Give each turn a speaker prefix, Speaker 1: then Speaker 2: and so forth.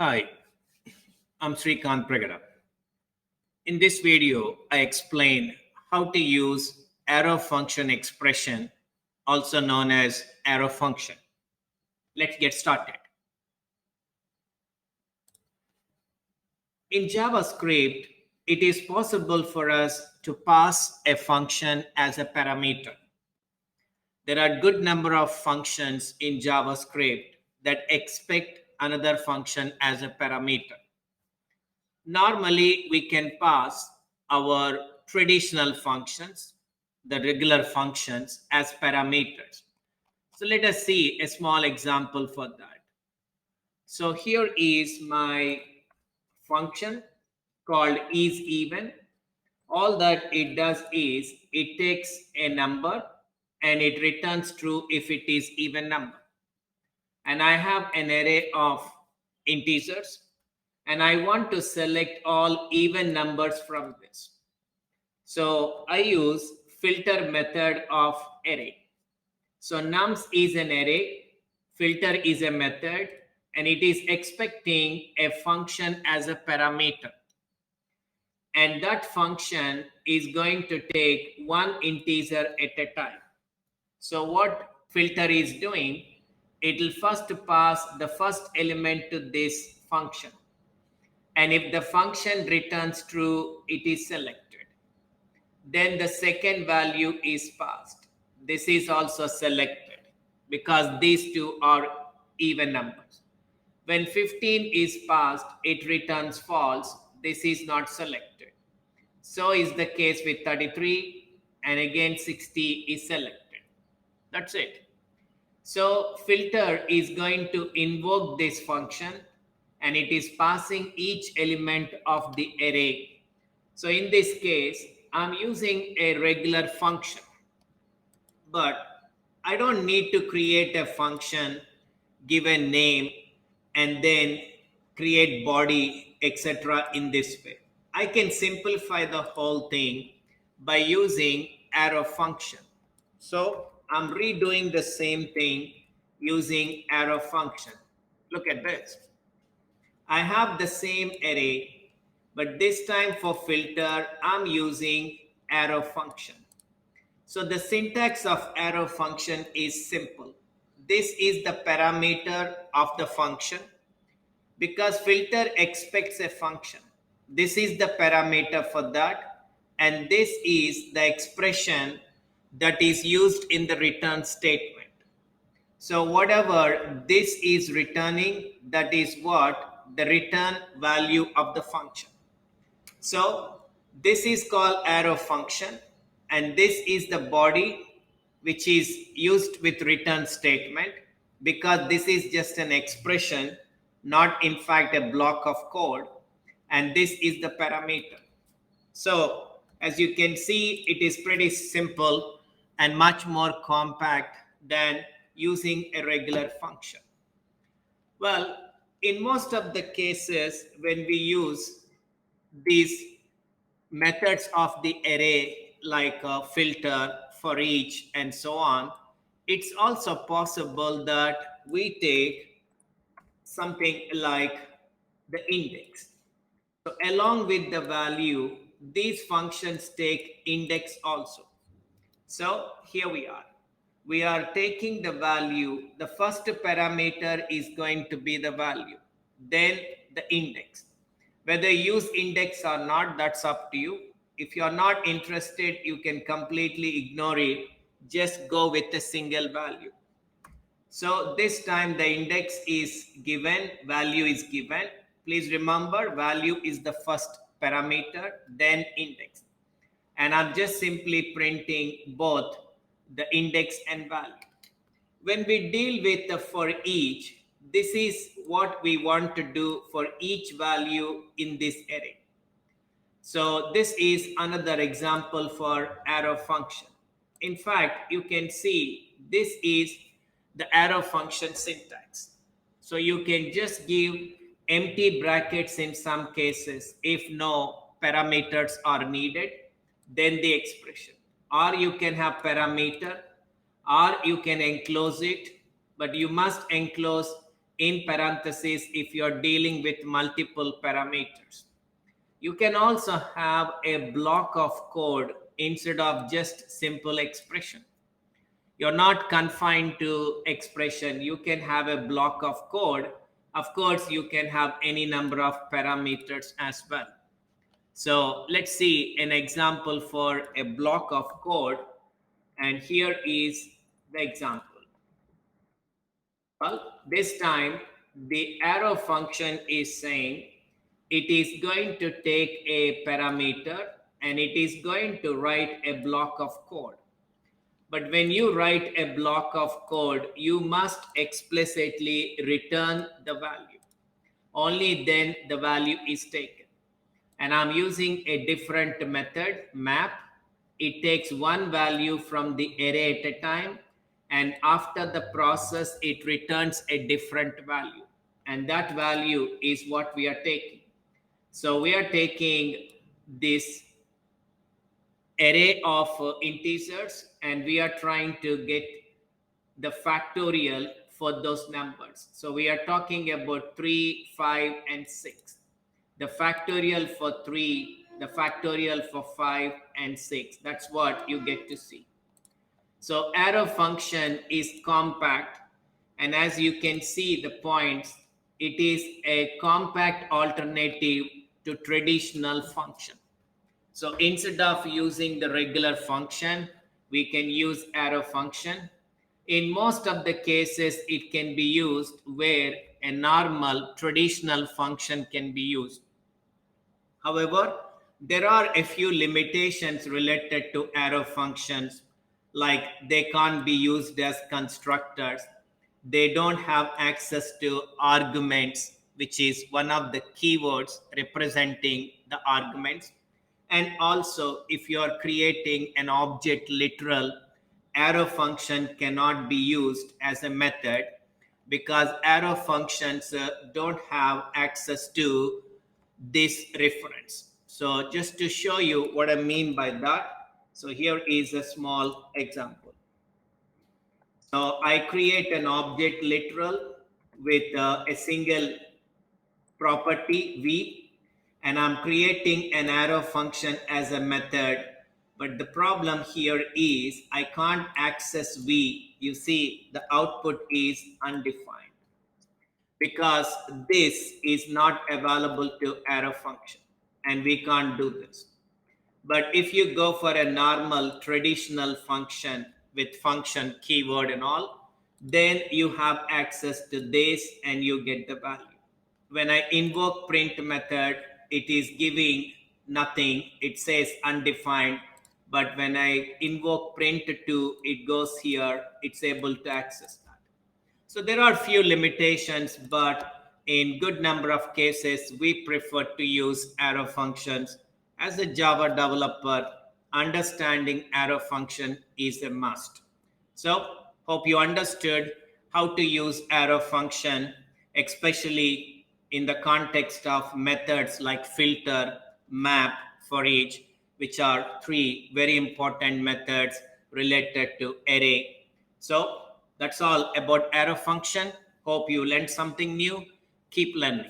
Speaker 1: Hi, I'm Srikanth Pragada. In this video, I explain how to use arrow function expression, also known as arrow function. Let's get started. In JavaScript, it is possible for us to pass a function as a parameter. There are a good number of functions in JavaScript that expect another function as a parameter. Normally, we can pass our traditional functions, the regular functions, as parameters. So let us see a small example for that. So here is my function called isEven. All that it does is it takes a number and it returns true if it is even number. And I have an array of integers and I want to select all even numbers from this. So I use filter method of array. So nums is an array, filter is a method, and it is expecting a function as a parameter. And that function is going to take one integer at a time. So what filter is doing, it will first pass the first element to this function. And if the function returns true, it is selected. Then the second value is passed. This is also selected because these two are even numbers. When 15 is passed, it returns false. This is not selected. So is the case with 33, and again 60 is selected. That's it. So filter is going to invoke this function and it is passing each element of the array. So in this case, I'm using a regular function, but I don't need to create a function, give a name, and then create body, etc. in this way. I can simplify the whole thing by using arrow function. So I'm redoing the same thing using arrow function. Look at this. I have the same array, but this time for filter, I'm using arrow function. So the syntax of arrow function is simple. This is the parameter of the function because filter expects a function. This is the parameter for that, and this is the expression that is used in the return statement. So whatever this is returning, that is what the return value of the function. So this is called arrow function, and this is the body which is used with return statement because this is just an expression, not in fact a block of code, and this is the parameter. So as you can see, it is pretty simple and much more compact than using a regular function. Well, in most of the cases, when we use these methods of the array like filter, for each, and so on, it's also possible that we take something like the index. So along with the value, these functions take index also. So here we are. We are taking the value. The first parameter is going to be the value, then the index. Whether you use index or not, that's up to you. If you're not interested, you can completely ignore it. Just go with a single value. So this time the index is given, value is given. Please remember, value is the first parameter, then index. And I'm just simply printing both the index and value. When we deal with the for each, this is what we want to do for each value in this array. So this is another example for arrow function. In fact, you can see this is the arrow function syntax. So you can just give empty brackets in some cases if no parameters are needed, then the expression. Or you can have parameter, or you can enclose it, but you must enclose in parentheses if you're dealing with multiple parameters. You can also have a block of code instead of just simple expression. You're not confined to expression. You can have a block of code. Of course, you can have any number of parameters as well. So let's see an example for a block of code. And here is the example. Well, this time the arrow function is saying it is going to take a parameter and it is going to write a block of code. But when you write a block of code, you must explicitly return the value. Only then the value is taken. And I'm using a different method, map. It takes one value from the array at a time, and after the process, it returns a different value. And that value is what we are taking. So we are taking this array of integers, and we are trying to get the factorial for those numbers. So we are talking about 3, 5, and 6. The factorial for 3, the factorial for 5 and 6. That's what you get to see. So arrow function is compact, and as you can see the points, it is a compact alternative to traditional function. So instead of using the regular function, we can use arrow function. In most of the cases, it can be used where a normal traditional function can be used. However, there are a few limitations related to arrow functions, like they can't be used as constructors. They don't have access to arguments, which is one of the keywords representing the arguments. And also, if you are creating an object literal, arrow function cannot be used as a method because arrow functions don't have access to this reference. So just to show you what I mean by that, so here is a small example. So I create an object literal with a single property v, and I'm creating an arrow function as a method. But the problem here is I can't access v. You see the output is undefined because this is not available to arrow function, and we can't do this. But if you go for a normal traditional function with function keyword and all, then you have access to this and you get the value. When I invoke print method, it is giving nothing. It says undefined. But when I invoke print2, it goes here. It's able to access that. So there are few limitations, but in good number of cases, we prefer to use arrow functions. As a Java developer, understanding arrow function is a must. So hope you understood how to use arrow function, especially in the context of methods like filter, map, for each, which are three very important methods related to array. So that's all about arrow function. Hope you learned something new. Keep learning.